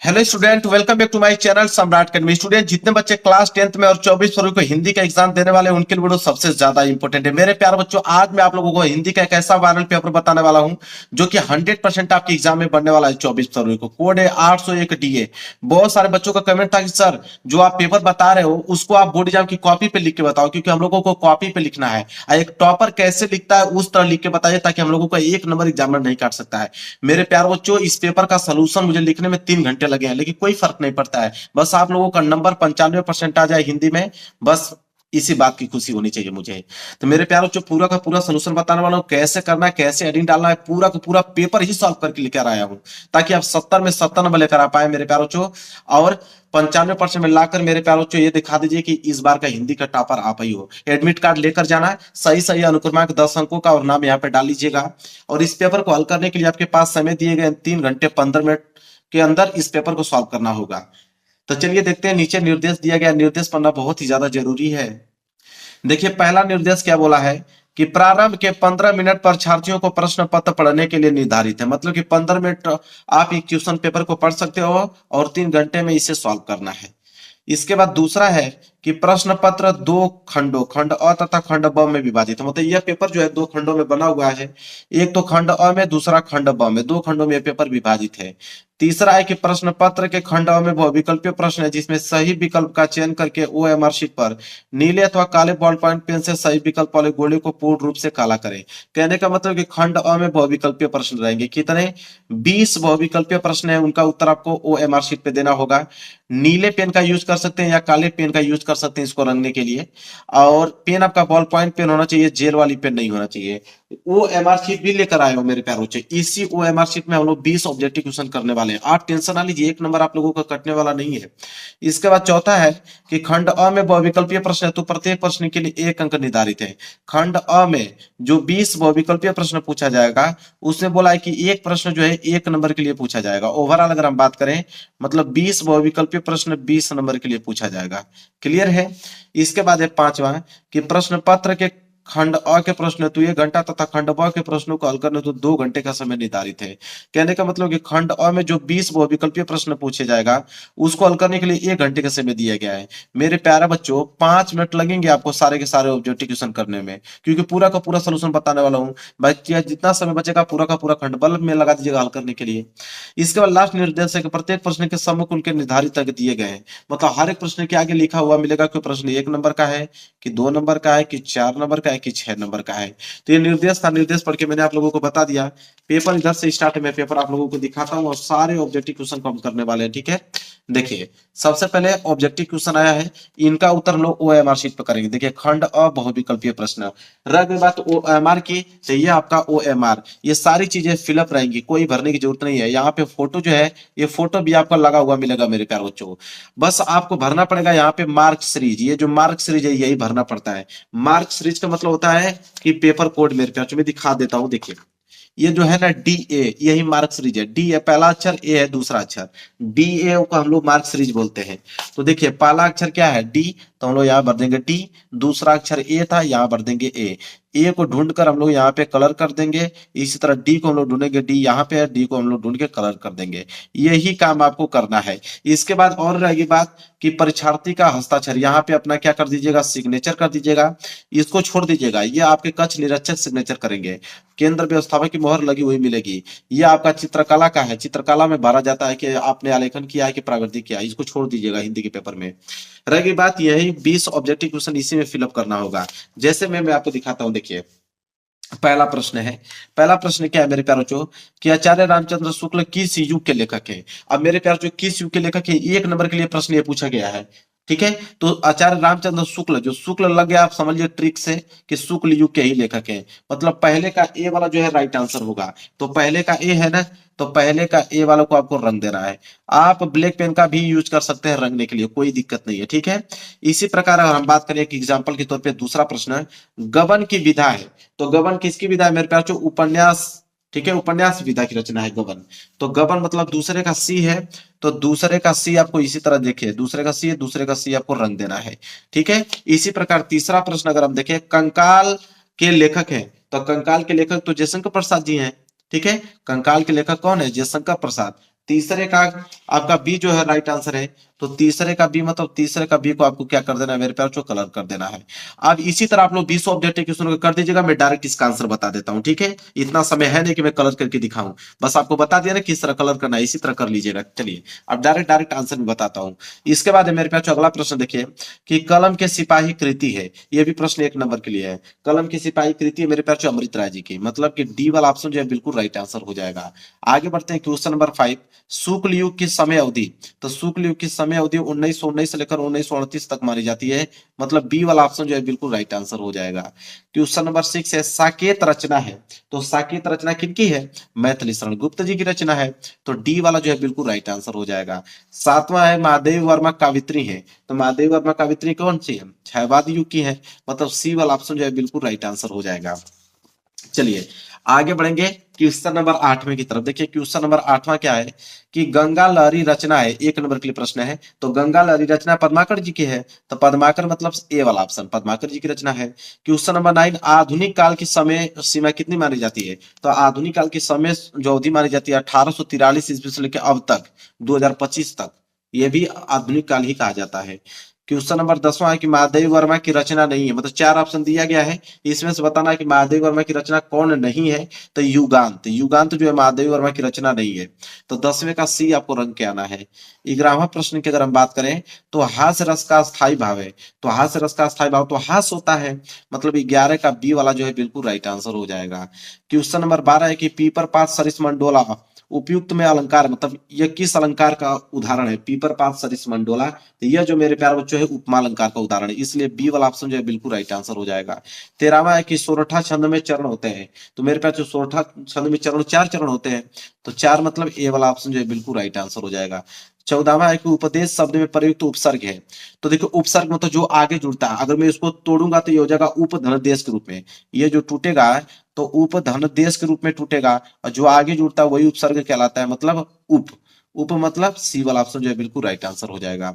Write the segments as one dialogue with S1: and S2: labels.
S1: Hello student, welcome back to my channel Samrat academy. Student, जितने बच्चे class 10th में और 24 फरवरी को हिंदी का एग्जाम देने वाले हैं उनके लिए वीडियो सबसे ज्यादा इंपॉर्टेंट है। मेरे प्यारे बच्चों, आज मैं आप लोगों को हिंदी का एक ऐसा वायरल पेपर बताने वाला हूं जो कि 100% आपके एग्जाम में बनने वाला है। 24 फरवरी को कोड है 801 DA। बहुत सारे बच्चों का कमेंट था कि सर, जो आप पेपर बता रहे हो उसको आप बोर्ड एग्जाम की कॉपी पे लिख के बताओ, क्योंकि हम लोगों को कॉपी पे लिखना है। एक टॉपर कैसे लिखता है उस तरह लिख के बताइए, ताकि हम लोगों को एक नंबर एग्जामिनर नहीं काट सकता है। मेरे प्यारे बच्चों, इस पेपर का सोल्यूशन मुझे लिखने में 3 घंटे लगे हैं, लेकिन कोई फर्क नहीं पड़ता है। बस आप लोगों का नंबर 95% आ जाए हिंदी में, बस इसी बात की खुशी होनी चाहिए मुझे। तो मेरे प्यारे बच्चों, पूरा का पूरा सोल्यूशन बताने वाला हूं, कैसे करना है, कैसे एडिंग डालना है, पूरा का पूरा पेपर ही सॉल्व करके लेकर आया हूं, ताकि आप 70 में 70 नंबर लेकर आ पाए मेरे प्यारे बच्चों। और 95% में लाकर मेरे प्यारे बच्चों ये दिखा दीजिए कि इस बार का हिंदी का टॉपर आप ही हो। एडमिट कार्ड लेकर जाना है, सही सही अनुक्रमांक 10 अंकों का और नाम यहाँ पे डाल लीजिएगा। और इस पेपर को हल करने के लिए आपके पास समय दिए गए 3 घंटे 15 मिनट के अंदर इस पेपर को सॉल्व करना होगा। तो चलिए देखते हैं, नीचे निर्देश दिया गया, निर्देश पढ़ना बहुत ही ज्यादा जरूरी है। देखिए, पहला निर्देश क्या बोला है कि प्रारंभ के 15 मिनट परीक्षार्थियों को प्रश्न पत्र पढ़ने के लिए निर्धारित है। मतलब कि 15 मिनट आप एक क्वेश्चन पेपर को पढ़ सकते हो और 3 घंटे में इसे सॉल्व करना है। इसके बाद दूसरा है कि प्रश्न पत्र 2 खंडों, खंड अ तथा खंड ब में विभाजित है। मतलब यह पेपर जो है 2 खंडों में बना हुआ है। एक तो खंड अ में, दूसरा खंड ब में, 2 खंडों में यह पेपर विभाजित है। तीसरा है कि प्रश्न पत्र के खंड अ में बहुविकल्पीय प्रश्न है, जिसमें सही विकल्प का चयन करके OMR शीट पर नीले अथवा काले बॉल पॉइंट पेन से सही विकल्प वाले गोले को पूर्ण रूप से काला करें। कहने का मतलब कि खंड अ में बहुविकल्पीय प्रश्न रहेंगे। कितने? 20 बहुविकल्पीय प्रश्न है, उनका उत्तर आपको OMR शीट पे देना होगा। नीले पेन का यूज कर सकते हैं या काले पेन का यूज कर सकते हैं इसको रंगने के लिए। और पेन आपका बॉल पॉइंट पेन होना चाहिए, जेल वाली पेन नहीं होना चाहिए। OMR शीट भी लेकर आए हो मेरे प्यारे बच्चे। इसी OMR शीट में हम लोग 20 ऑब्जेक्टिव क्वेश्चन करने वाले हैं। आप टेंशन ना लीजिए, एक नंबर आप लोगों का कटने वाला नहीं है। इसके बाद चौथा है कि खंड अ में बहुविकल्पीय प्रश्न है, तो प्रत्येक प्रश्न के लिए 1 अंक निर्धारित है। खंड अ में जो 20 बहुविकल्पीय प्रश्न पूछा जाएगा, उसमें बोला है कि एक प्रश्न जो है 1 नंबर के लिए पूछा जाएगा। ओवरऑल अगर हम बात करें, मतलब 20 बहुविकल्पीय प्रश्न 20 नंबर के लिए पूछा जाएगा। क्लियर है? इसके बाद है पांचवा कि प्रश्न पत्र के खंड अ के प्रश्न हेतु 1 घंटा तथा खंड ब के प्रश्नों को हल करने हेतु 2 घंटे का समय निर्धारित है। कहने का मतलब कि खंड अ में जो 20 बहुविकल्पीय प्रश्न पूछे जाएगा, उसको हल करने के लिए 1 घंटे का समय दिया गया है। मेरे प्यारे बच्चों, 5 मिनट लगेंगे आपको सारे के सारे ऑब्जेक्टिव क्वेश्चन करने में, क्योंकि पूरा का पूरा सोल्यूशन बताने वाला हूँ। बच्चे जितना समय बचेगा पूरा का पूरा खंड बल में लगा दीजिएगा हल करने के लिए। इसके बाद लास्ट निर्देश है कि प्रत्येक प्रश्न के सम्मुख उनके निर्धारित अंक दिए गए हैं। मतलब हर एक प्रश्न के आगे लिखा हुआ मिलेगा कि प्रश्न 1 नंबर का है, कि 2 नंबर का है, कि 4 नंबर का है, कि 6 नंबर का है। तो ये निर्देश था, निर्देश पढ़ के मैंने आप लोगों को बता दिया। पेपर इधर से स्टार्ट है, मैं पेपर आप लोगों को दिखाता हूँ और सारे ऑब्जेक्टिव क्वेश्चन कम करने वाले हैं। ठीक है, देखिए सबसे पहले ऑब्जेक्टिव क्वेश्चन आया है, इनका उत्तर हम लोग OMR शीट पर करेंगे। देखिए, खंड अ बहुविकल्पीय प्रश्न, रह गई बात OMR की, तो ये आपका OMR, ये सारी चीजें फिलअप रहेंगी, कोई भरने की जरूरत नहीं है। यहाँ पे फोटो जो है, ये फोटो भी आपका लगा हुआ मिलेगा मेरे प्यारे बच्चों को। बस आपको भरना पड़ेगा यहाँ पे मार्क सीरीज, ये जो मार्क सीरीज है यही भरना पड़ता है। मार्क सीरीज का मतलब होता है कि पेपर कोड। मेरे प्यारे बच्चों, मैं दिखा देता हूँ, देखिए ये जो है ना DA, यही मार्क सीरीज है। डी है पहला अक्षर, ए है दूसरा अक्षर, DA को हम लोग मार्क सीरीज बोलते हैं। तो देखिए, पहला अक्षर क्या है? D, तो हम लोग यहाँ भर देंगे D। दूसरा अक्षर A था, यहाँ भर देंगे A को ढूंढकर हम लोग यहाँ पे कलर कर देंगे। इसी तरह D को हम लोग ढूंढेंगे, D यहाँ पे है, D को हम लोग ढूंढ के कलर कर देंगे। यही काम आपको करना है। इसके बाद और रहेगी बात कि परीक्षार्थी का हस्ताक्षर, यहाँ पे अपना क्या कर दीजिएगा, सिग्नेचर कर दीजिएगा। इसको छोड़ दीजिएगा, ये आपके कक्ष निरीक्षक सिग्नेचर करेंगे। केंद्र व्यवस्थापक की मोहर लगी हुई मिलेगी। ये आपका चित्रकला का है, चित्रकला में भरा जाता है कि आपने आलेखन किया है कि प्राकृतिक किया है। इसको छोड़ दीजिएगा हिंदी के पेपर में। रहेगी बात, यही 20 ऑब्जेक्टिव क्वेश्चन इसी में फिलअप करना होगा। जैसे मैं आपको दिखाता हूं, देखिए पहला प्रश्न है। पहला प्रश्न क्या है मेरे प्यारे बच्चों, कि आचार्य रामचंद्र शुक्ल किस युग के लेखक है। अब मेरे प्यारे बच्चों, किस युग के लेखक है, 1 नंबर के लिए प्रश्न ये पूछा गया है। ठीक है, तो आचार्य रामचंद्र शुक्ल, जो शुक्ल लग गया आप समझिए ट्रिक से कि शुक्ल युग के ही लेखक है। मतलब पहले का ए वाला जो है राइट आंसर होगा। तो पहले का ए है ना, तो पहले का ए वाला को आपको रंग देना है। आप ब्लैक पेन का भी यूज कर सकते हैं रंगने के लिए, कोई दिक्कत नहीं है। ठीक है, इसी प्रकार अगर हम बात करें एक एग्जाम्पल के तौर पे, दूसरा प्रश्न गबन की विधा है। तो गबन किसकी विधा है मेरे प्यारे बच्चों? उपन्यास। ठीक है, उपन्यास विधा की रचना है गबन। तो गबन मतलब दूसरे का सी है, तो दूसरे का सी आपको इसी तरह देखिए, दूसरे का सी है, दूसरे का सी आपको रंग देना है। ठीक है, इसी प्रकार तीसरा प्रश्न अगर हम देखें, कंकाल के लेखक है। तो कंकाल के लेखक तो जयशंकर प्रसाद जी हैं। ठीक है, कंकाल के लेखक कौन है? जयशंकर प्रसाद। तीसरे का आपका बी जो है राइट आंसर है। तो तीसरे का बी मतलब तीसरे का बी को आपको क्या कर देना है मेरे प्यार जो कलर कर देना है। अब इसी तरह आप लोग 20 ऑब्जेक्टिव क्वेश्चन को कर दीजिएगा, मैं डायरेक्ट इसका आंसर बता देता हूं, ठीक है। इतना समय है नहीं कि मैं कलर करके दिखाऊं, बस आपको बता दिया ना किस तरह कलर करना है, इसी तरह कर लीजिएगा। चलिए अब डायरेक्ट डायरेक्ट आंसर में बताता हूं। इसके बाद है मेरे प्यार अगला प्रश्न देखिए कि कलम के सिपाही कृति है, ये भी प्रश्न 1 नंबर के लिए है। कलम की सिपाही कृति है मेरे प्यार अमृत राय जी की, मतलब कि डी वाला ऑप्शन जो है बिल्कुल राइट आंसर हो जाएगा। आगे बढ़ते हैं क्वेश्चन नंबर 5, शुक्ल युग की समय अवधि। तो शुक्ल युग की समय अवधि 1919 से लेकर 1938 तक मानी जाती है, मतलब बी वाला ऑप्शन जो है बिल्कुल राइट आंसर हो जाएगा। क्वेश्चन नंबर 6 है साकेत रचना है। तो साकेत रचना किनकी है? मैथिली शरण गुप्त जी की रचना है, तो डी वाला जो है बिल्कुल राइट आंसर हो जाएगा। 7वां है महादेव वर्मा कावित्री है। तो महादेव वर्मा कावित्री कौन सी है? क्षयवाद युग की है, मतलब सी वाला ऑप्शन जो है बिल्कुल राइट आंसर हो जाएगा। चलिए आगे बढ़ेंगे क्वेश्चन नंबर 8वें की तरफ। देखिए क्वेश्चन नंबर 8वां क्या है कि गंगा लहरी रचना है, 1 नंबर के लिए प्रश्न है। तो गंगा लहरी रचना पद्माकर जी की है, तो पद्माकर मतलब ए वाला ऑप्शन पद्माकर जी की रचना है। क्वेश्चन नंबर 9, आधुनिक काल की समय सीमा कितनी मानी जाती है? तो आधुनिक काल की समय जो अवधि मानी जाती है 1843 ईस्वी से लेकर अब तक 2025 तक, ये भी आधुनिक काल ही कहा जाता है। क्वेश्चन नंबर 10वां है कि महादेव वर्मा की रचना नहीं है, मतलब 4 ऑप्शन दिया गया है, इसमें से बताना है कि महादेव वर्मा की रचना कौन नहीं है। तो युगांत, युगांत जो है महादेव वर्मा की रचना नहीं है। तो 10वें का सी आपको रंग के आना है। 11वां प्रश्न की अगर हम बात करें तो हास्य रस का स्थायी भाव है। तो हास्य रस का स्थायी भाव तो हास्य होता है, मतलब 11 का बी वाला जो है बिल्कुल राइट आंसर हो जाएगा। क्वेश्चन नंबर 12 है कि पीपर पात सरिस मंडोला उपयुक्त में अलंकार, मतलब यह किस अलंकार का उदाहरण है? पीपर पात सरिस मंडोला, तो यह जो मेरे प्यारे बच्चों है उपमा अलंकार का उदाहरण है, इसलिए बी वाला ऑप्शन जो है बिल्कुल राइट आंसर हो जाएगा। 13वां है कि सोरठा छंद में चरण होते हैं। तो मेरे पास जो सोरठा छंद में चरण 4 चरण होते हैं, तो 4 मतलब ए वाला ऑप्शन जो है बिल्कुल राइट आंसर हो जाएगा। 14वां है कि उपदेश शब्द में प्रयुक्त उपसर्ग है। तो देखो उपसर्ग मतलब जो आगे जुड़ता है, अगर मैं इसको तोड़ूंगा तो ये हो जाएगा उपधनदेश के रूप में, ये जो टूटेगा तो उपधनदेश के रूप में टूटेगा, और जो आगे जुड़ता है वही उपसर्ग कहलाता है, मतलब उप उप मतलब सी वाला ऑप्शन जो है बिल्कुल राइट आंसर हो जाएगा।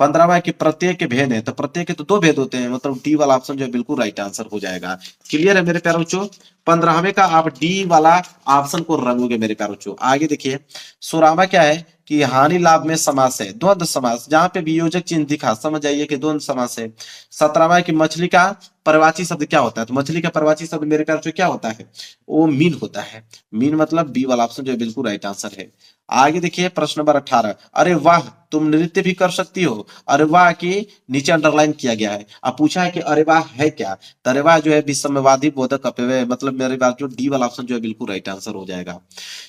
S1: 15वां है कि प्रत्येक के भेद है। तो प्रत्येक के तो 2 भेद होते हैं, मतलब डी वाला ऑप्शन जो है बिल्कुल राइट आंसर हो जाएगा। क्लियर है मेरे प्यारे बच्चों? 15वें का आप डी वाला ऑप्शन को रंगोगे मेरे प्यारे बच्चों। आगे देखिए 16वां क्या है कि हानि लाभ में समास है, द्वंद्व समास, जहां पे वियोजक चिन्ह दिखा समझ जाइए कि द्वंद्व समास है। 17वां है कि मछली का परवाची शब्द क्या होता है? तो मछली का परवाची शब्द मेरे प्यारे बच्चों क्या होता है? वो मीन होता है। मीन मतलब बी वाला ऑप्शन जो है बिल्कुल राइट आंसर है। आगे देखिए प्रश्न नंबर 18, अरे वाह तुम नृत्य भी कर सकती हो। अरे वाह के नीचे अंडरलाइन किया गया है। अब पूछा है कि अरे वाह है क्या? तो अरे वाह जो है विसम्यवादी बोधक अपव्यय, मतलब मेरे पास जो डी वाला ऑप्शन जो है बिल्कुल राइट आंसर हो जाएगा।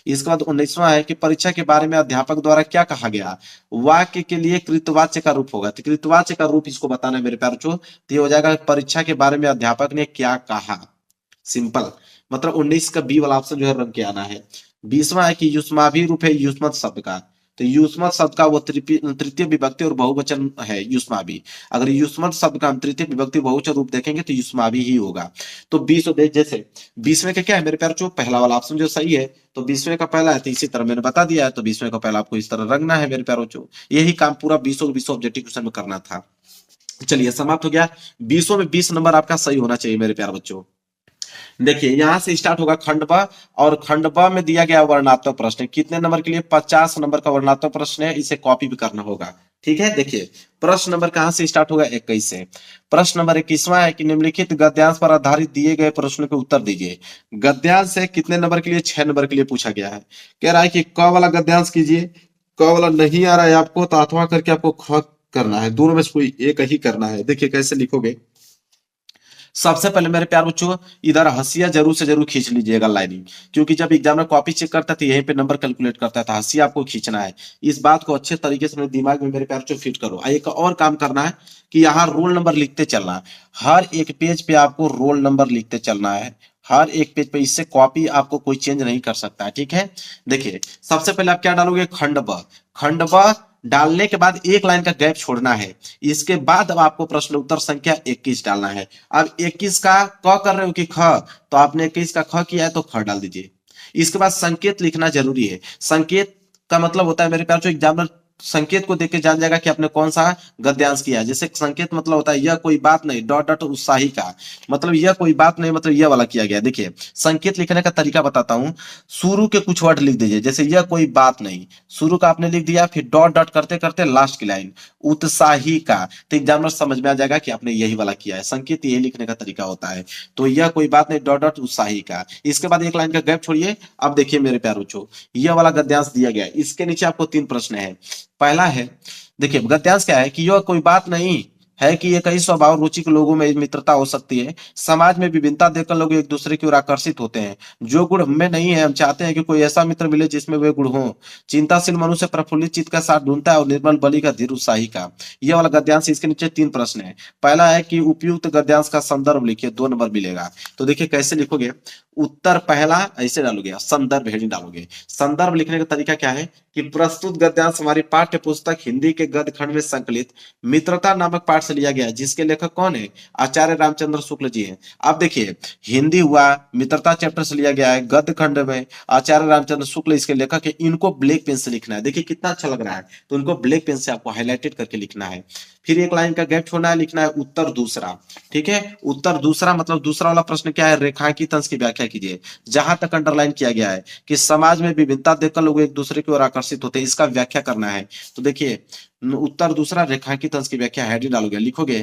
S1: इसके बाद 19वां है कि परीक्षा के बारे में अध्यापक द्वारा क्या कहा गया? वाक्य के लिए कृतवाच्य का रूप होगा, तो कृतवाच्य का रूप इसको बताना है मेरे प्यारे बच्चों। तो ये हो जाएगा परीक्षा के बारे में अध्यापक ने क्या कहा, सिंपल, मतलब 19 का बी वाला ऑप्शन जो है रंग के आना है। 20वां है कि युष्माभि रूप है युष्मत शब्द का। तो युष्मत शब्द का वो तृतीय विभक्ति और बहुवचन है युष्माभि। अगर युष्मत शब्द का हम तृतीय विभक्ति बहुवचन रूप देखेंगे तो युष्माभि ही होगा। तो 20 जैसे 20वें का क्या है मेरे प्यारे बच्चों? पहला वाला ऑप्शन जो सही है, तो 20वें का पहला है, तो इसी तरह मैंने बता दिया है, तो 20वें का पहला आपको इस तरह रंगना है मेरे प्यारे बच्चों। यही काम पूरा 20 ऑब्जेक्टिव क्वेश्चन में करना था। चलिए समाप्त हो गया। 20 में 20 नंबर आपका सही होना चाहिए मेरे प्यारे बच्चों। देखिए यहां से स्टार्ट होगा खंड ब, और खंड ब में दिया गया वर्णात्मक प्रश्न कितने नंबर के लिए? 50 नंबर का वर्णात्मक प्रश्न है, इसे कॉपी भी करना होगा, ठीक है। देखिए प्रश्न नंबर कहां से स्टार्ट होगा? 21 से। प्रश्न नंबर 21वां है कि निम्नलिखित गद्यांश पर आधारित दिए गए प्रश्नों के उत्तर दीजिए। गद्यांश है कितने नंबर के लिए? 6 नंबर के लिए पूछा गया है। कह रहा है कि क वाला गद्यांश कीजिए, क वाला नहीं आ रहा है आपको तो अथवा करके आपको ख करना है, दोनों में से कोई एक ही करना है। देखिए कैसे लिखोगे। सबसे पहले मेरे प्यार बच्चों इधर हंसिया जरूर से जरूर खींच लीजिएगा लाइनिंग, क्योंकि जब एग्जामिनर कॉपी चेक करता है तो यहीं पे नंबर कैलकुलेट करता है, तो हंसिया आपको खींचना है। इस बात को अच्छे तरीके से अपने दिमाग में मेरे प्यार बच्चों फिट करो। एक और काम करना है कि यहाँ रोल नंबर लिखते चलना है, हर एक पेज पे आपको रोल नंबर लिखते चलना है, हर एक पेज पे। इससे कॉपी आपको कोई चेंज नहीं कर सकता है, ठीक है। देखिए सबसे पहले आप क्या डालोगे? खंड ब। खंड ब डालने के बाद एक लाइन का गैप छोड़ना है। इसके बाद अब आपको प्रश्न उत्तर संख्या 21 डालना है। अब 21 का क कर रहे हो कि ख? तो आपने 21 का ख किया है तो ख डाल दीजिए। इसके बाद संकेत लिखना जरूरी है। संकेत का मतलब होता है मेरे प्यार जो एग्जामिनर संकेत को देख के जान जाएगा कि आपने कौन सा गद्यांश किया है। जैसे संकेत मतलब होता है यह कोई बात नहीं डॉट डॉट उत्साही का, मतलब यह कोई बात नहीं मतलब यह वाला किया गया। देखिए संकेत लिखने का तरीका बताता हूं, शुरू के कुछ वर्ड लिख दीजिए, जैसे यह कोई बात नहीं, शुरू का आपने लिख दिया, फिर डॉट डॉट करते करते लास्ट की लाइन उत्साही का, तो एग्जामिनर समझ में आ जाएगा कि आपने यही वाला किया है। संकेत यही लिखने का तरीका होता है। तो यह कोई बात नहीं डॉट डॉट उत्साही का, इसके बाद एक लाइन का गैप छोड़िए। अब देखिए मेरे प्यारे बच्चों, यह वाला गद्यांश दिया गया है, इसके नीचे आपको 3 प्रश्न है। पहला है, देखिए गद्यांश क्या है कि यह कोई बात नहीं है कि ये कई स्वभाव रुचि के लोगों में मित्रता हो सकती है, समाज में विभिन्नता देखकर लोग एक दूसरे की ओर आकर्षित होते हैं, जो गुण हमें नहीं है हम चाहते हैं कि कोई ऐसा मित्र मिले जिसमें वे गुण हो, चिंताशील मनुष्य प्रफुल्लित चित्त का साथ ढूंढता है और निर्मल बलि का धीर उत्साही का। यह वाला गद्यांश, इसके नीचे 3 प्रश्न है। पहला है कि उपयुक्त गद्यांश का संदर्भ लिखिए, 2 नंबर मिलेगा। तो देखिए कैसे लिखोगे, उत्तर पहला ऐसे डालोगे, संदर्भ हेडिंग डालोगे। संदर्भ लिखने का तरीका क्या है कि प्रस्तुत गद्यांश हमारी पाठ्य पुस्तक हिंदी के गद्य खंड में संकलित मित्रता नामक पाठ से लिया गया है, जिसके लेखक कौन है, आचार्य रामचंद्र शुक्ल जी हैं। अब देखिए हिंदी हुआ, मित्रता चैप्टर से लिया गया है, गद्य खंड में आचार्य रामचंद्र शुक्ल इसके लेखक है। इनको ब्लैक पेन से लिखना है, देखिए कितना अच्छा लग रहा है, तो इनको ब्लैक पेन से आपको हाईलाइटेड करके लिखना है। फिर एक लाइन का गैप छोड़ना है, लिखना है उत्तर दूसरा। ठीक है, उत्तर दूसरा मतलब दूसरा वाला प्रश्न क्या है, रेखांकित अंश की व्याख्या कीजिए। जहां तक अंडरलाइन किया गया है कि समाज में विभिन्नता देखकर लोग एक दूसरे की ओर आकर्षित होते हैं, इसका व्याख्या करना है। तो देखिए उत्तर दूसरा रेखांकित अंश की व्याख्या हेडिंग डालोगे, लिखोगे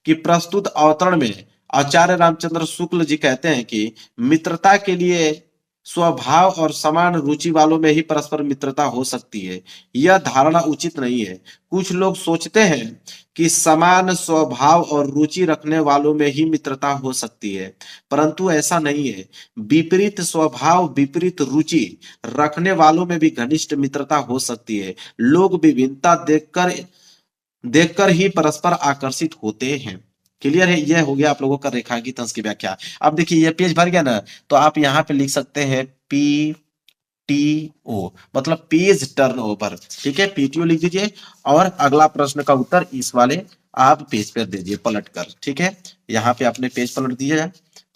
S1: कि प्रस्तुत अवतरण में आचार्य रामचंद्र शुक्ल जी कहते हैं कि मित्रता के लिए स्वभाव और समान रुचि वालों में ही परस्पर मित्रता हो सकती है। यह धारणा उचित नहीं है। कुछ लोग सोचते हैं कि समान स्वभाव और रुचि रखने वालों में ही मित्रता हो सकती है, परंतु ऐसा नहीं है। विपरीत स्वभाव विपरीत रुचि रखने वालों में भी घनिष्ठ मित्रता हो सकती है। लोग विभिन्नता देखकर देखकर ही परस्पर आकर्षित होते हैं। क्लियर है, यह हो गया आप लोगों का रेखांकित अंश की व्याख्या। अब देखिए ये पेज भर गया ना, तो आप यहाँ पे लिख सकते हैं PTO, मतलब पेज टर्न ओवर। ठीक है, PTO लिख दीजिए और अगला प्रश्न का उत्तर इस वाले आप पेज पर दे दीजिए पलट कर। ठीक है, यहाँ पे आपने पेज पलट दिया।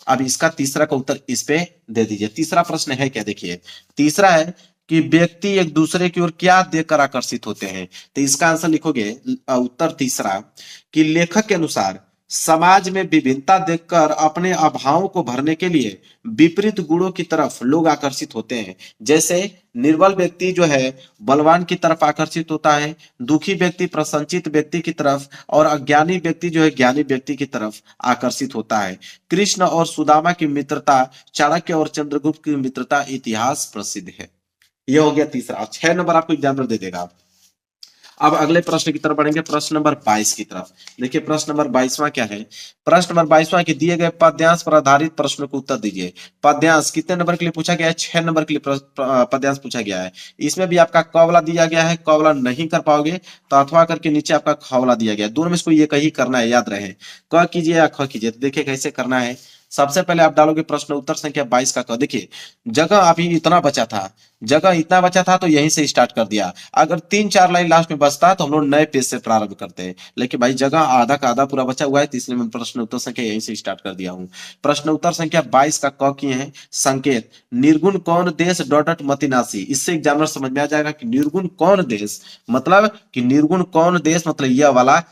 S1: अब इसका तीसरा का उत्तर इस पे दे दीजिए। तीसरा प्रश्न है क्या, देखिए तीसरा है कि व्यक्ति एक दूसरे की ओर क्या देखकर आकर्षित होते हैं। तो इसका आंसर लिखोगे उत्तर तीसरा कि लेखक के अनुसार समाज में विभिन्नता देखकर अपने अभावों को भरने के लिए विपरीत गुणों की तरफ लोग आकर्षित होते हैं। जैसे निर्बल व्यक्ति जो है बलवान की तरफ आकर्षित होता है, दुखी व्यक्ति प्रसन्नचित व्यक्ति की तरफ, और अज्ञानी व्यक्ति जो है ज्ञानी व्यक्ति की तरफ आकर्षित होता है। कृष्ण और सुदामा की मित्रता, चाणक्य और चंद्रगुप्त की मित्रता इतिहास प्रसिद्ध है। यह हो गया तीसरा। 6 नंबर आपको एग्जामिनर दे देगा। अब अगले प्रश्न की तरफ बढ़ेंगे, प्रश्न नंबर 22 की तरफ। देखिए प्रश्न नंबर 22वां क्या है, प्रश्न नंबर 22वां कि दिए गए पद्यांश पर आधारित प्रश्न को उत्तर दीजिए। पद्यांश कितने नंबर के लिए पूछा गया है, 6 नंबर के लिए पद्यांश पूछा गया है। इसमें भी आपका क वाला दिया गया है, क वाला नहीं कर पाओगे तो अथवा करके नीचे आपका ख वाला दिया गया है। दोनों में से कोई एक ही करना है, याद रहे, क कीजिए या ख कीजिए। देखिए कैसे करना है। सबसे पहले आप डालोगे प्रश्न उत्तर संख्या 22 का क। देखिए जगह अभी इतना बचा था, जगह इतना बचा था तो यहीं से स्टार्ट कर दिया। अगर 3-4 लाइन लास्ट में बचता तो हम लोग नए पेज से प्रारंभ करते हैं, लेकिन भाई जगह आधा का आधा पूरा बचा हुआ है, तो इसलिए मैं प्रश्न उत्तर संख्या यहीं से स्टार्ट कर दिया हूं। प्रश्न उत्तर संख्या 22 का क किए हैं। संकेत, निर्गुण कौन देश डॉट डॉट मतिनासी। इससे एग्जामिनर समझ में आ जाएगा कि निर्गुण कौन देश मतलब कि निर्गुण कौन देश मतलब यह वाला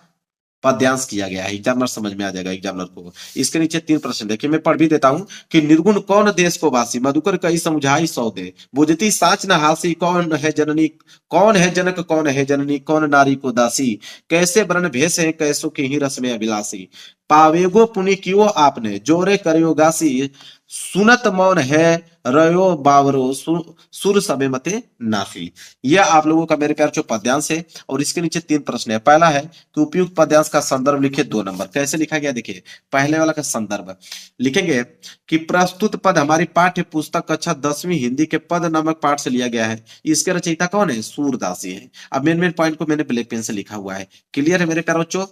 S1: पद्यांश किया गया है। एग्जामिनर समझ में आ जाएगा एग्जामिनर को। इसके नीचे 3 प्रश्न देखिए, मैं पढ़ भी देता हूं कि निर्गुण कौन देश को वासी, मधुकर कई समझाई सौ दे, बुझती साच न हासी, कौन है जननी, कौन है जनक, कौन है जननी, कौन नारी को दासी, कैसे वर्ण भेष है, कैसो के ही रस में अभिलाषी, पावेगो पुनि कियो आपने, जोरे करियो गासी, सुनत मौन है रयो बावरो, सुर सबे मते नाफी। यह आप लोगों का मेरे प्यार जो पद्यांश है, और इसके नीचे 3 प्रश्न है। पहला है कि उपयुक्त पद्यांश का संदर्भ लिखे, 2 नंबर। कैसे लिखा गया देखिए, पहले वाला का संदर्भ लिखेंगे कि प्रस्तुत पद हमारी पाठ्य पुस्तक कक्षा 10वीं हिंदी के पद नामक पाठ से लिया गया है। इसके रचयिता कौन है, सूरदासी है। अब मेन पॉइंट को मैंने ब्लैक पेन से लिखा हुआ है। क्लियर है मेरे प्यारे बच्चों।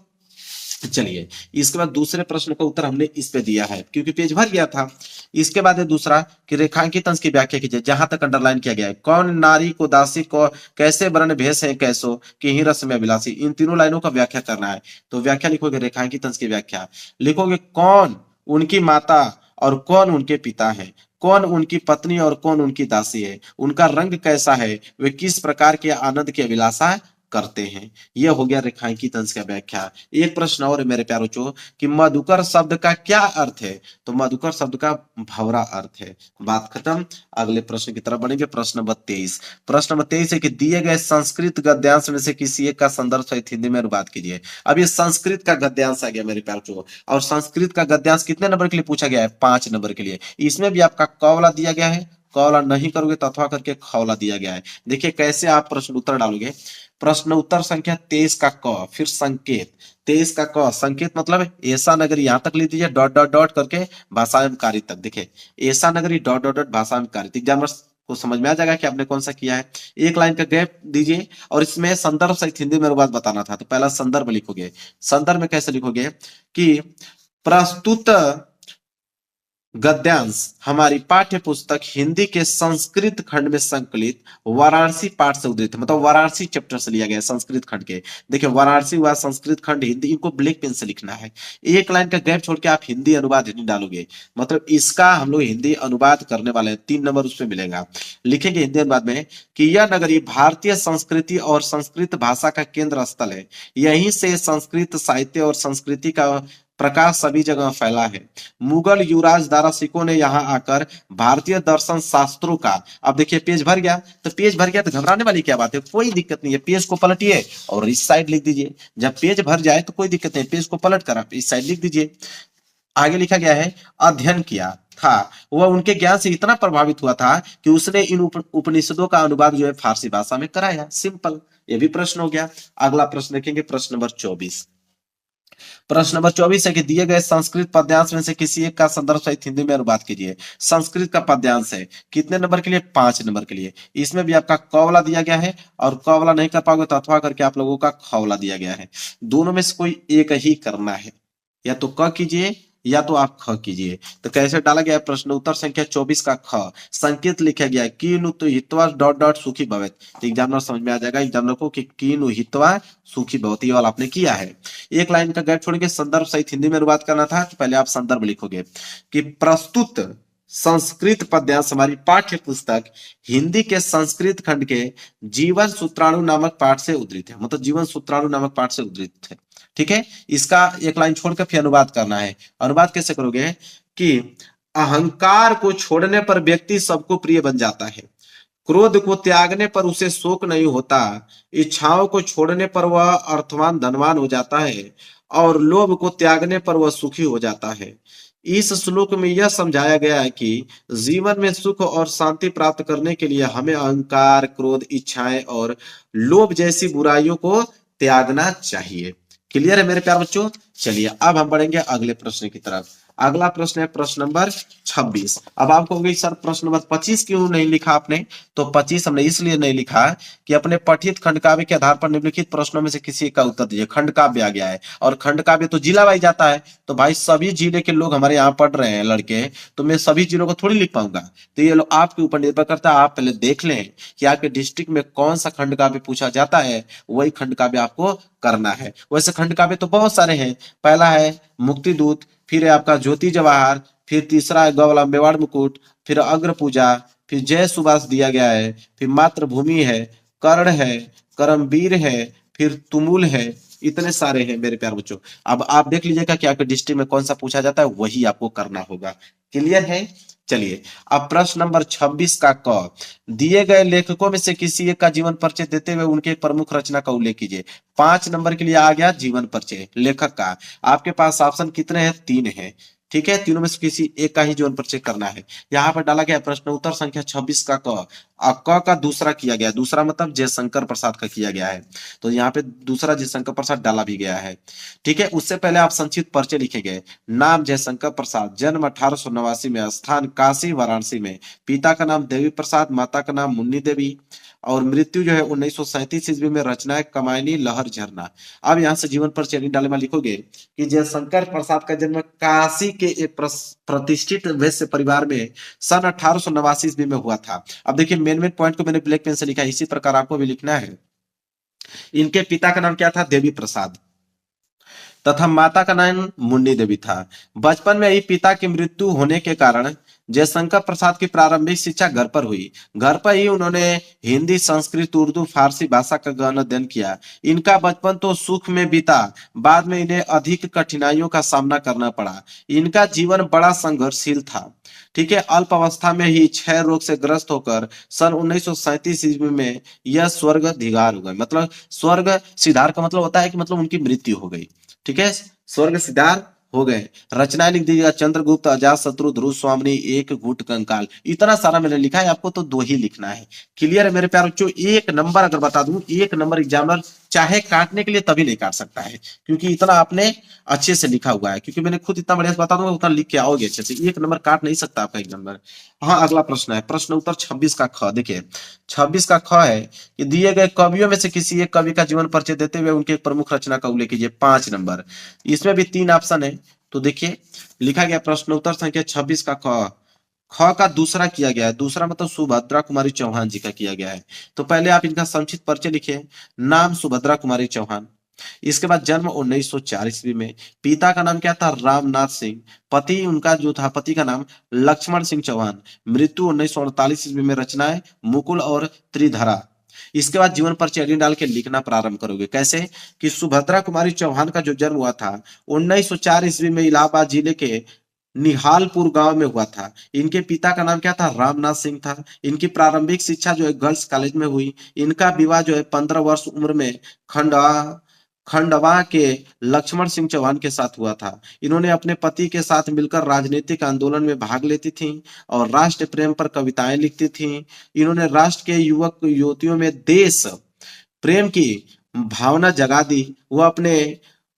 S1: चलिए इसके बाद दूसरे प्रश्न का उत्तर हमने इस पे दिया है क्योंकि पेज भर गया था। इसके बाद है दूसरा कि रेखांकित अंश की व्याख्या कीजिए। जहां तक अंडरलाइन किया गया है, कौन नारी को दासी, को कैसे वर्ण भेष है, कैसो कि ही रस में अभिलाषी, इन तीनों लाइनों का व्याख्या करना है। तो व्याख्या लिखोगे, रेखांकित अंश की व्याख्या लिखोगे, कौन उनकी माता और कौन उनके पिता है, कौन उनकी पत्नी और कौन उनकी दासी है, उनका रंग कैसा है, वे किस प्रकार के आनंद की अभिलाषा करते हैं। यह हो गया रेखांकित अंश का व्याख्या। एक प्रश्न और है मेरे प्यारे बच्चों कि मधुकर शब्द का क्या अर्थ है? तो मधुकर शब्द का भंवरा अर्थ है। बात खत्म। अगले प्रश्न की तरफ बढ़ेंगे। प्रश्न नंबर 23। प्रश्न नंबर 23 है कि दिए गए संस्कृत गद्यांश में से किसी एक का संदर्भ सहित हिंदी में अनुवाद कीजिए। अब ये संस्कृत का गद्यांश आ गया मेरे प्यारे बच्चों, और संस्कृत का गद्यांश कितने नंबर के लिए पूछा गया है? 5 नंबर के लिए। इसमें भी आपका क वाला दिया गया है, क वाला नहीं करोगे तो अथवा करके ख वाला दिया गया है। देखिए कैसे आप प्रश्न उत्तर डालोगे। प्रश्न उत्तर संख्या 23 का क, फिर संकेत 23 का क, संकेत मतलब ऐसा नगरी, यहां तक लिख दीजिए डॉट डॉट डॉट करके भाषा एवं कार्य तक। देखिए ऐसा नगरी डॉट डॉट डॉट भाषा एवं कार्य, एग्जामिनर को समझ में आ जाएगा कि आपने कौन सा किया है। एक लाइन का गैप दीजिए और इसमें संदर्भ सहित हिंदी में अनुवाद बताना था, तो पहला संदर्भ लिखोगे। संदर्भ में कैसे लिखोगे कि प्रस्तुत गद्यांश हमारी पाठ्य पुस्तक हिंदी के संस्कृत खंड में संकलित वाराणसी पाठ से उद्धृत है, मतलब वाराणसी चैप्टर से लिया गया है संस्कृत खंड के। देखिए वाराणसी हुआ, संस्कृत खंड हिंदी, इनको ब्लैक पेन से लिखना है। एक लाइन का गैप छोड़ के आप हिंदी अनुवाद नहीं डालोगे, मतलब इसका हम लोग हिंदी अनुवाद करने वाले हैं, 3 नंबर उसमें मिलेगा। लिखेंगे हिंदी अनुवाद में कि यह नगरी भारतीय संस्कृति और संस्कृत भाषा का केंद्र स्थल है। यहीं से संस्कृत साहित्य और संस्कृति का प्रकाश सभी जगह फैला है। मुगल युवराज दारासिको ने यहाँ आकर भारतीय दर्शन शास्त्रों का, अब देखिए पेज भर गया, तो पेज भर गया तो घबराने वाली क्या बात है, कोई दिक्कत नहीं है। पेज को पलटिए और इस साइड लिख दीजिए। जब पेज भर जाए तो कोई दिक्कत नहीं, पेज को पलट कर आप इस साइड लिख दीजिए। आगे लिखा गया है अध्ययन किया था। वह उनके ज्ञान से इतना प्रभावित हुआ था कि उसने इन उपनिषदों का अनुवाद जो है फारसी भाषा में कराया। सिंपल, ये भी प्रश्न हो गया। अगला प्रश्न देखेंगे, प्रश्न नंबर 24। प्रश्न नंबर 24 है कि दिए गए संस्कृत पद्यांश में से किसी एक का संदर्भ सहित हिंदी में अनुवाद कीजिए। संस्कृत का पद्यांश है, कितने नंबर के लिए? 5 नंबर के लिए। इसमें भी आपका क वाला दिया गया है, और क वाला नहीं कर पाओगे तो अथवा करके आप लोगों का ख वाला दिया गया है। दोनों में से कोई एक ही करना है, या तो क कीजिए या तो आप ख कीजिए। तो कैसे डाला गया है? प्रश्न उत्तर संख्या 24 का ख, संकेत लिखा गया है कीनु तो हित्वा डॉट डॉट सुखी भवेत। तो एग्जामिनर समझ में आ जाएगा एग्जामिनर को कि कीनु हित्वा सुखी भवत, ये वाला आपने किया है। एक लाइन का गैप छोड़ के संदर्भ सहित हिंदी में अनुवाद करना था, तो पहले आप संदर्भ लिखोगे कि प्रस्तुत संस्कृत पद्यांश हमारी पाठ्य पुस्तक हिंदी के संस्कृत खंड के जीवन सूत्राणु नामक पाठ से उद्धृत है, मतलब जीवन सूत्राणु नामक पाठ से उद्धृत है। ठीक है, इसका एक लाइन छोड़कर फिर अनुवाद करना है। अनुवाद कैसे करोगे कि अहंकार को छोड़ने पर व्यक्ति सबको प्रिय बन जाता है, क्रोध को त्यागने पर उसे शोक नहीं होता, इच्छाओं को छोड़ने पर वह अर्थवान धनवान हो जाता है, और लोभ को त्यागने पर वह सुखी हो जाता है। इस श्लोक में यह समझाया गया है कि जीवन में सुख और शांति प्राप्त करने के लिए हमें अहंकार, क्रोध, इच्छाएं और लोभ जैसी बुराइयों को त्यागना चाहिए। क्लियर है मेरे प्यारे बच्चों? चलिए अब हम बढ़ेंगे अगले प्रश्न की तरफ। अगला प्रश्न है प्रश्न नंबर 26। अब आप कहोगे सर प्रश्न नंबर 25 क्यों नहीं लिखा आपने? तो 25 हमने इसलिए नहीं लिखा कि अपने पठित खंड काव्य के आधार पर निम्नलिखित प्रश्नों में से किसी का उत्तर दीजिए। खंड काव्य आ गया है, और खंड काव्य तो जिला वाइज जाता है, तो भाई सभी जिले के लोग हमारे यहाँ पढ़ रहे हैं लड़के, तो मैं सभी जिलों को थोड़ी लिख पाऊंगा। तो ये लोग आपके ऊपर निर्भर करता है। आप पहले देख लें कि आपके डिस्ट्रिक्ट में कौन सा खंड काव्य पूछा जाता है, वही खंड काव्य आपको करना है। वैसे खंड काव्य तो बहुत सारे हैं। पहला है मुक्ति दूत, फिर है आपका ज्योति जवाहर, फिर तीसरा है गौला मेवाड़ मुकुट, फिर अग्र पूजा, फिर जय सुभाष दिया गया है, फिर मातृभूमि है, कर्ण है, करमवीर है, फिर तुमुल है। इतने सारे हैं मेरे प्यारे बच्चों। अब आप देख लीजिएगा कि आपके डिस्ट्रिक्ट में कौन सा पूछा जाता है, वही आपको करना होगा। क्लियर है? चलिए अब प्रश्न नंबर 26 का क, दिए गए लेखकों में से किसी एक का जीवन परिचय देते हुए उनके प्रमुख रचना का उल्लेख कीजिए। 5 नंबर के लिए आ गया जीवन परिचय लेखक का। आपके पास ऑप्शन कितने हैं? 3 हैं। ठीक है, तीनों में से किसी एक का ही जीवन परिचय करना है। यहाँ पर डाला गया प्रश्न उत्तर संख्या 26 का क, क का दूसरा किया गया, दूसरा मतलब जयशंकर प्रसाद का किया गया है, तो यहाँ पे दूसरा जयशंकर प्रसाद डाला भी गया है। ठीक है, उससे पहले आप संक्षिप्त परिचय लिखे गए। नाम जयशंकर प्रसाद, जन्म 1889 में, स्थान काशी वाराणसी में, पिता का नाम देवी प्रसाद, माता का नाम मुन्नी देवी, और मृत्यु जो है 1937 ईस्वी में, रचनाएं कमायनी, लहर, झरना। अब यहाँ से जीवन परिचय नहीं डाले में लिखोगे कि जयशंकर प्रसाद का जन्म काशी के एक प्रतिष्ठित वैश्य परिवार में सन 1889 ईस्वी में हुआ था। अब देखिए मेन पॉइंट को मैंने ब्लैक पेन से लिखा है, इसी प्रकार आपको भी लिखना है। इनके पिता का नाम क्या था? देवी प्रसाद, तथा माता का नाम मुन्नी देवी था। बचपन में ही पिता की मृत्यु होने के कारण जयशंकर प्रसाद की प्रारंभिक शिक्षा घर पर हुई। घर पर ही उन्होंने हिंदी, संस्कृत, उर्दू, फारसी भाषा का गहन अध्ययन किया। इनका बचपन तो सुख में बीता, बाद में इन्हें अधिक कठिनाइयों का सामना करना पड़ा। इनका जीवन बड़ा संघर्षशील था। ठीक है, अल्प अवस्था में ही क्षय रोग से ग्रस्त होकर सन 1937 ईस्वी में यह स्वर्ग धिगार हो गए। मतलब स्वर्ग सिधार का मतलब होता है कि मतलब उनकी मृत्यु हो गई। ठीक है, स्वर्ग सिधार हो गए। रचना लिख दीजिएगा, चंद्रगुप्त, अजात शत्रु, ध्रुव स्वामिनी, एक घूट कंकाल। इतना सारा मैंने लिखा है, आपको तो दो ही लिखना है। क्लियर है मेरे प्यारे बच्चों? एक नंबर अगर बता दूं, एक नंबर एग्जामिनर चाहे काटने के लिए तभी नहीं काट सकता है, क्योंकि इतना आपने अच्छे से लिखा हुआ है। क्योंकि मैंने खुद इतना बढ़िया से बता दूंगा, उतना लिख के आओगे अच्छे से, एक नंबर काट नहीं सकता आपका एक नंबर। हाँ, अगला प्रश्न है, प्रश्न उत्तर 26 का ख। देखिए 26 का ख है कि दिए गए कवियों में से किसी एक कवि का जीवन परिचय देते हुए उनके एक प्रमुख रचना का उल्लेख कीजिए। 5 नंबर। इसमें भी 3 ऑप्शन है। तो देखिए लिखा गया प्रश्न उत्तर संख्या 26 का ख। ख का दूसरा किया गया है, दूसरा मतलब सुभद्रा कुमारी चौहान जी का किया गया है। तो पहले आप इनका संक्षिप्त परिचय लिखिए। नाम सुभद्रा कुमारी चौहान। इसके बाद जन्म 1904 ईस्वी में। पिता का नाम क्या था? रामनाथ सिंह। पति उनका जो था, पति का नाम लक्ष्मण सिंह चौहान। मृत्यु 1948 ईस्वी में। रचनाएं मुकुल और त्रिधरा। इसके बाद जीवन पर चेडी डाल के लिखना प्रारंभ करोगे। कैसे? कि सुभद्रा कुमारी चौहान का जो जन्म हुआ था 1904 ईस्वी में इलाहाबाद जिले के निहालपुर गांव में हुआ था। इनके पिता का नाम क्या था? रामनाथ सिंह था। इनकी प्रारंभिक शिक्षा जो है गर्ल्स कॉलेज में हुई। इनका विवाह जो है 15 वर्ष उम्र में खंडवा खंडवा के लक्ष्मण सिंह चौहान के साथ हुआ था। इन्होंने अपने पति के साथ मिलकर राजनीतिक आंदोलन में भाग लेती थीं और राष्ट्र प्रेम पर कविताएं लिखती थीं। इन्होंने राष्ट्र के युवक युवतियों में देश प्रेम की भावना जगा दी। वह अपने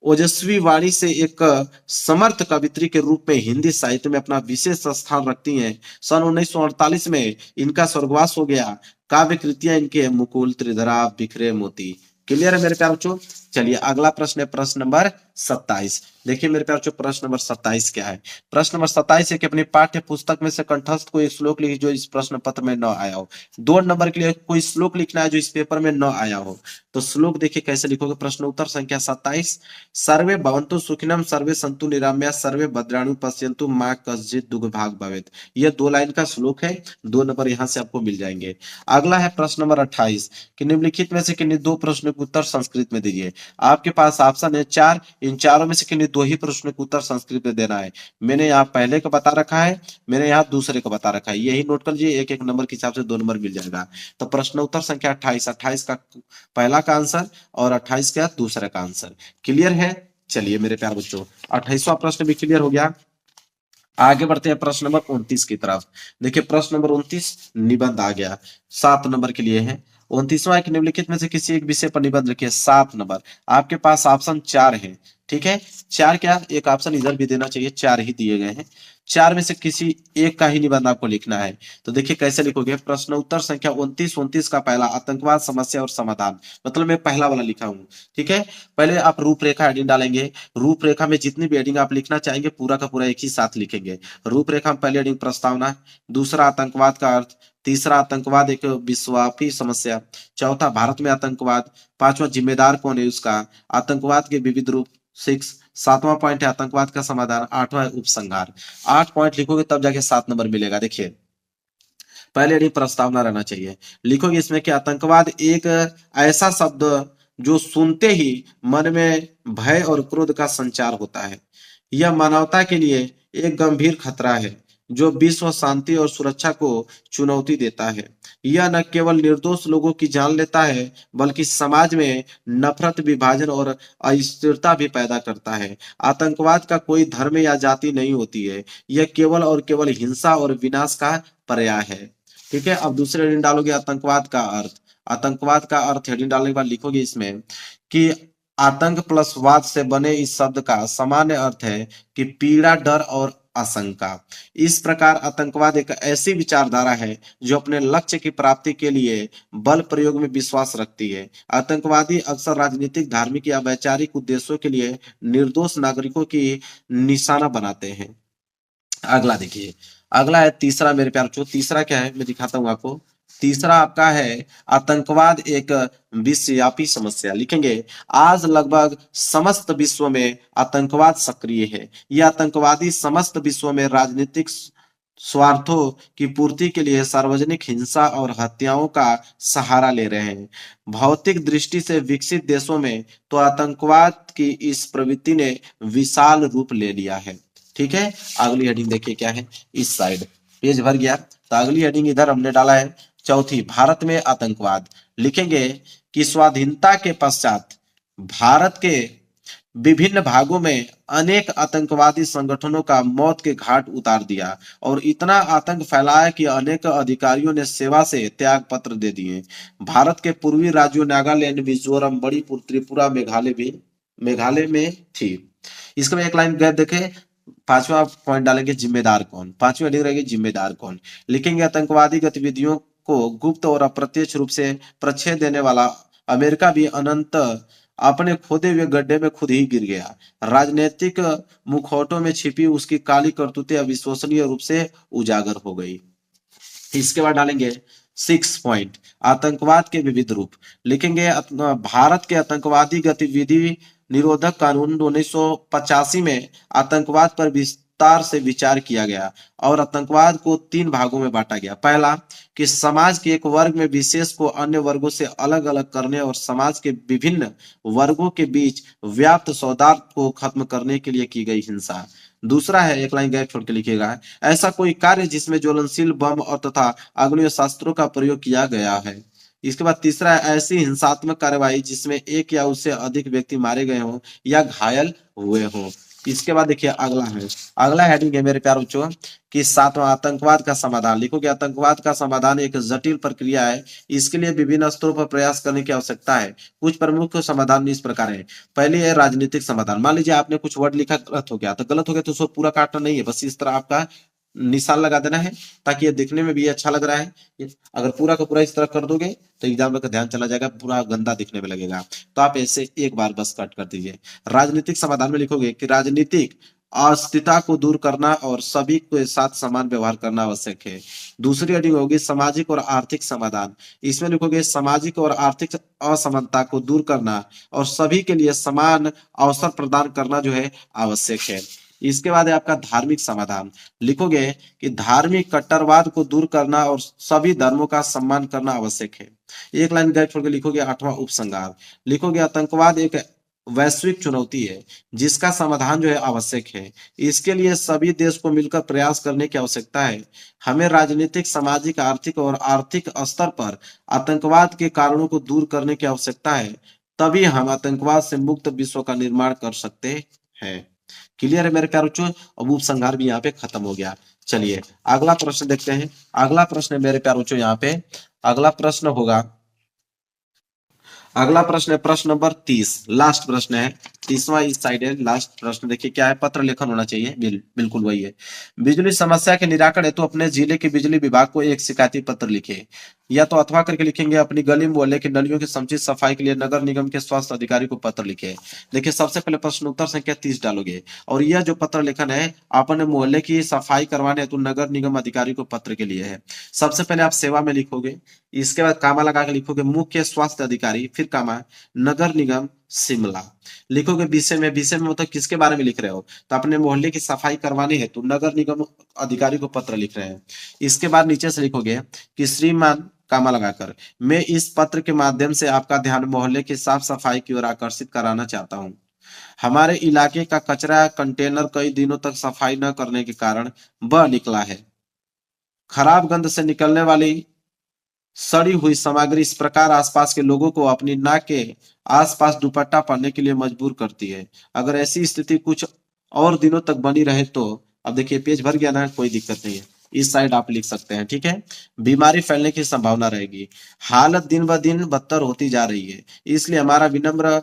S1: ओजस्वी वाणी से एक समर्थ कवित्री के रूप में हिंदी साहित्य में अपना विशेष स्थान रखती हैं। सन 1948 में इनका स्वर्गवास हो गया। काव्य कृतियां इनके हैं मुकुल, त्रिधरा, बिखरे मोती। क्लियर है मेरे प्यारे बच्चों? चलिए अगला प्रश्न है, प्रश्न नंबर 27। देखिए मेरे प्यारे बच्चों, प्रश्न नंबर 27 क्या है? प्रश्न नंबर 27 है कि अपनी पाठ्य पुस्तक में से कंठस्थ कोई श्लोक लिखिए जो इस प्रश्न पत्र में न आया हो। 2 नंबर के लिए कोई श्लोक लिखना है जो इस पेपर में न आया हो। तो श्लोक देखिए कैसे लिखोगे। प्रश्न उत्तर संख्या 27। सर्वे भवन्तु सुखिनम, सर्वे सन्तु निरामया, सर्वे भद्राणि पश्यन्तु मा कश्चित् दुःख भाग् भवेत्। यह 2 लाइन का श्लोक है। 2 नंबर यहाँ से आपको मिल जाएंगे। अगला है प्रश्न नंबर 28 कि निम्नलिखित में से किन्हीं 2 प्रश्नों के उत्तर संस्कृत में दीजिए। आपके पास ऑप्शन है 4। इन चारों में से किन्हीं 2 ही प्रश्नों के उत्तर संस्कृत में देना है। मैंने यहाँ पहले का बता रखा है, मैंने यहाँ दूसरे का बता रखा है। यही नोट कर लीजिए, एक एक नंबर के हिसाब से 2 नंबर मिल जाएगा। तो प्रश्न उत्तर संख्या 28, 28 का पहला का आंसर और 28 का दूसरा का आंसर। क्लियर है? चलिए मेरे प्यारे बच्चों, 28वां प्रश्न भी क्लियर हो गया। आगे बढ़ते हैं प्रश्न नंबर 29 की तरफ। देखिए प्रश्न नंबर 29 निबंध आ गया, 7 नंबर के लिए है। 29वां एक निम्नलिखित में से किसी एक विषय पर निबंध लिखिए। 7 नंबर। आपके पास ऑप्शन 4 है। ठीक है, 4 क्या, एक ऑप्शन इधर भी देना चाहिए, 4 ही दिए गए हैं। 4 में से किसी एक का ही निबंध आपको लिखना है। तो देखिए कैसे लिखोगे। प्रश्न उत्तर संख्या 29, 29 का पहला आतंकवाद, समस्या और समाधान। मतलब मैं पहला वाला लिखा हूं। ठीक है, पहले आप रूपरेखा हेडिंग डालेंगे। रूपरेखा में जितनी भी हेडिंग आप लिखना चाहेंगे पूरा का पूरा एक ही साथ लिखेंगे। रूपरेखा में पहली हेडिंग प्रस्तावना, दूसरा आतंकवाद का अर्थ, तीसरा आतंकवाद एक विश्वव्यापी समस्या, चौथा भारत में आतंकवाद, पांचवा जिम्मेदार कौन है उसका, आतंकवाद के विविध रूप 6, 7वां पॉइंट है आतंकवाद का समाधान, 8वां है उपसंहार। 8 पॉइंट लिखोगे तब जाके 7 नंबर मिलेगा। देखिए पहले हेडिंग प्रस्तावना रहना चाहिए। लिखोगे इसमें कि आतंकवाद एक ऐसा शब्द जो सुनते ही मन में भय और क्रोध का संचार होता है। यह मानवता के लिए एक गंभीर खतरा है जो विश्व शांति और सुरक्षा को चुनौती देता है। यह न केवल निर्दोष लोगों की जान लेता है बल्कि समाज में नफरत, विभाजन और अस्थिरता भी पैदा करता है। आतंकवाद का कोई धर्म या जाति नहीं होती है, यह केवल और केवल हिंसा और विनाश का पर्याय है। ठीक है, अब दूसरे हेडिंग डालोगे आतंकवाद का अर्थ। आतंकवाद का अर्थ हेडिंग डालने के बाद लिखोगे इसमें कि आतंक प्लस वाद से बने इस शब्द का सामान्य अर्थ है कि पीड़ा, डर और आशंका। इस प्रकार आतंकवाद एक ऐसी विचारधारा है जो अपने लक्ष्य की प्राप्ति के लिए बल प्रयोग में विश्वास रखती है। आतंकवादी अक्सर राजनीतिक, धार्मिक या वैचारिक उद्देश्यों के लिए निर्दोष नागरिकों की निशाना बनाते हैं। अगला देखिए, अगला है तीसरा मेरे प्यार बच्चों। तीसरा क्या है मैं दिखाता हूं आपको। तीसरा आपका है आतंकवाद एक विश्वव्यापी समस्या। लिखेंगे आज लगभग समस्त विश्व में आतंकवाद सक्रिय है। यह आतंकवादी समस्त विश्व में राजनीतिक स्वार्थों की पूर्ति के लिए सार्वजनिक हिंसा और हत्याओं का सहारा ले रहे हैं। भौतिक दृष्टि से विकसित देशों में तो आतंकवाद की इस प्रवृत्ति ने विशाल रूप ले लिया है। ठीक है, अगली हेडिंग देखिए क्या है। इस साइड पेज भर गया, तो अगली हेडिंग इधर हमने डाला है चौथी, भारत में आतंकवाद। लिखेंगे कि स्वाधीनता के पश्चात भारत के विभिन्न भागों में अनेक आतंकवादी संगठनों का मौत के घाट उतार दिया और इतना आतंक फैलाया कि अनेक अधिकारियों ने सेवा से त्याग पत्र दे दिए। भारत के पूर्वी राज्यों नागालैंड, मिजोरम, मणिपुर, त्रिपुरा, मेघालय में थी। इसके में एक लाइन गैप देखे, पांचवा पॉइंट डालेंगे जिम्मेदार कौन। पांचवी हेडिंग रहेगी जिम्मेदार कौन। लिखेंगे आतंकवादी गतिविधियों को गुप्त और अप्रत्यक्ष रूप से प्रश्रय देने वाला अमेरिका भी अनंत अपने खोदे हुए गड्ढे में खुद ही गिर गया। राजनीतिक मुखौटों में छिपी उसकी काली करतूतें अविश्वसनीय रूप से उजागर हो गई। इसके बाद डालेंगे 6 पॉइंट, आतंकवाद के विविध रूप। लिखेंगे भारत के आतंकवादी गतिविधि निरोधक कानून 1985 में आतंकवाद पर विस्तार से विचार किया गया और आतंकवाद को 3 भागों में बांटा गया। पहला, कि समाज के एक वर्ग में विशेष को अन्य वर्गों से अलग अलग करने और समाज के विभिन्न वर्गों के बीच व्याप्त सौहार्द को खत्म करने के लिए की गई हिंसा। दूसरा है, एक लाइन गैप छोड़ के लिखिएगा, ऐसा कोई कार्य जिसमें ज्वलनशील बम और तथा आग्नेयास्त्रों का प्रयोग किया गया है। इसके बाद तीसरा है, ऐसी हिंसात्मक कार्यवाही जिसमें एक या उससे अधिक व्यक्ति मारे गए हों या घायल हुए हों। इसके बाद देखिए अगला है, अगला हेडिंग है मेरे प्यारे बच्चों कि 7वां, आतंकवाद का समाधान। लिखोगे आतंकवाद का समाधान एक जटिल प्रक्रिया है, इसके लिए विभिन्न स्तरों पर प्रयास करने की आवश्यकता है। कुछ प्रमुख समाधान इस प्रकार है। पहली है राजनीतिक समाधान। मान लीजिए आपने कुछ वर्ड लिखा गलत हो गया, तो गलत हो गया तो उसको पूरा काटना नहीं है, बस इस तरह आपका निशान लगा देना है ताकि ये देखने में भी अच्छा लग रहा है। अगर पूरा का पूरा इस तरह कर दोगे तो एग्जाम का ध्यान चला जाएगा, पूरा गंदा दिखने में लगेगा। तो आप ऐसे एक बार बस कट कर दीजिए। राजनीतिक समाधान में लिखोगे कि राजनीतिक अस्थिरता को दूर करना और सभी के साथ समान व्यवहार करना आवश्यक है। दूसरी हेडिंग होगी सामाजिक और आर्थिक समाधान। इसमें लिखोगे सामाजिक और आर्थिक असमानता को दूर करना और सभी के लिए समान अवसर प्रदान करना जो है आवश्यक है। इसके बाद है आपका धार्मिक समाधान। लिखोगे कि धार्मिक कट्टरवाद को दूर करना और सभी धर्मों का सम्मान करना आवश्यक है। एक लाइन गैप छोड़ के लिखोगे 8वां उपसंहार। लिखोगे आतंकवाद एक वैश्विक चुनौती है जिसका समाधान जो है आवश्यक है। इसके लिए सभी देश को मिलकर प्रयास करने की आवश्यकता है। हमें राजनीतिक, सामाजिक, आर्थिक स्तर पर आतंकवाद के कारणों को दूर करने की आवश्यकता है, तभी हम आतंकवाद से मुक्त विश्व का निर्माण कर सकते हैं। क्लियर है मेरे प्यारे बच्चों। अब उपसंहार भी यहाँ पे खत्म हो गया। चलिए अगला प्रश्न देखते हैं। अगला प्रश्न है मेरे प्यारे बच्चों, यहाँ पे अगला प्रश्न होगा, अगला प्रश्न है प्रश्न नंबर 30, लास्ट प्रश्न है, 30वां इस साइड है, लास्ट प्रश्न देखिए क्या है। पत्र लेखन होना चाहिए, बिल्कुल वही है। बिजली समस्या के निराकरण हेतु अपने जिले के बिजली विभाग को एक शिकायती पत्र लिखे, या तो अथवा करके लिखेंगे अपनी गली मोहल्ले की नलियों की समुचित सफाई के लिए नगर निगम के स्वास्थ्य अधिकारी को पत्र लिखे। देखिए सबसे पहले प्रश्न उत्तर संख्या 30 डालोगे और यह जो पत्र लेखन है अपने मोहल्ले की सफाई करवाने हेतु नगर निगम अधिकारी को पत्र के लिए है। सबसे पहले आप सेवा में लिखोगे, इसके बाद कामा लगा के लिखोगे मुख्य स्वास्थ्य अधिकारी, फिर कामा नगर निगम शिमला। लिखोगे विषय में, विषय में मतलब किसके बारे में लिख रहे हो, तो अपने मोहल्ले की सफाई करवानी है तो नगर निगम अधिकारी को पत्र लिख रहे हैं। इसके बाद नीचे से लिखोगे कि श्रीमान कामा लगाकर मैं इस पत्र के माध्यम से आपका ध्यान मोहल्ले की साफ सफाई की ओर आकर्षित कराना चाहता हूँ। हमारे इलाके का कचरा कंटेनर कई दिनों तक सफाई न करने के कारण बह निकला है। खराब गंध से निकलने वाली सड़ी हुई सामग्री इस प्रकार आसपास के लोगों को अपनी नाक के आसपास दुपट्टा पहनने के लिए मजबूर करती है। अगर ऐसी स्थिति कुछ और दिनों तक बनी रहे तो, अब देखिए पेज भर गया ना, कोई दिक्कत नहीं है, इस साइड आप लिख सकते हैं, ठीक है। बीमारी फैलने की संभावना रहेगी। हालत दिन ब दिन बदतर होती जा रही है, इसलिए हमारा विनम्र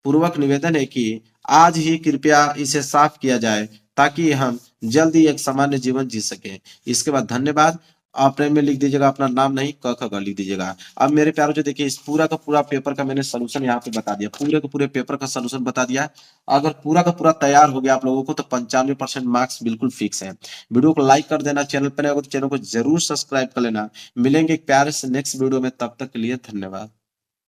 S1: पूर्वक निवेदन है कि आज ही कृपया इसे साफ किया जाए ताकि हम जल्द ही एक सामान्य जीवन जी सके। इसके बाद धन्यवाद, आप में लिख दीजिएगा अपना नाम, नहीं क ख ग लिख दीजिएगा। अब मेरे प्यारों जो देखिए इस पूरा का पूरा पेपर का मैंने सोल्यूशन यहाँ पे बता दिया, पूरे के पूरे पेपर का सोल्यूशन बता दिया। अगर पूरा का पूरा तैयार हो गया आप लोगों को तो 95% मार्क्स बिल्कुल फिक्स है। वीडियो को लाइक कर देना, चैनल पर नए हो तो चैनल को जरूर सब्सक्राइब कर लेना। मिलेंगे एक प्यारे से नेक्स्ट वीडियो में, तब तक के लिए धन्यवाद।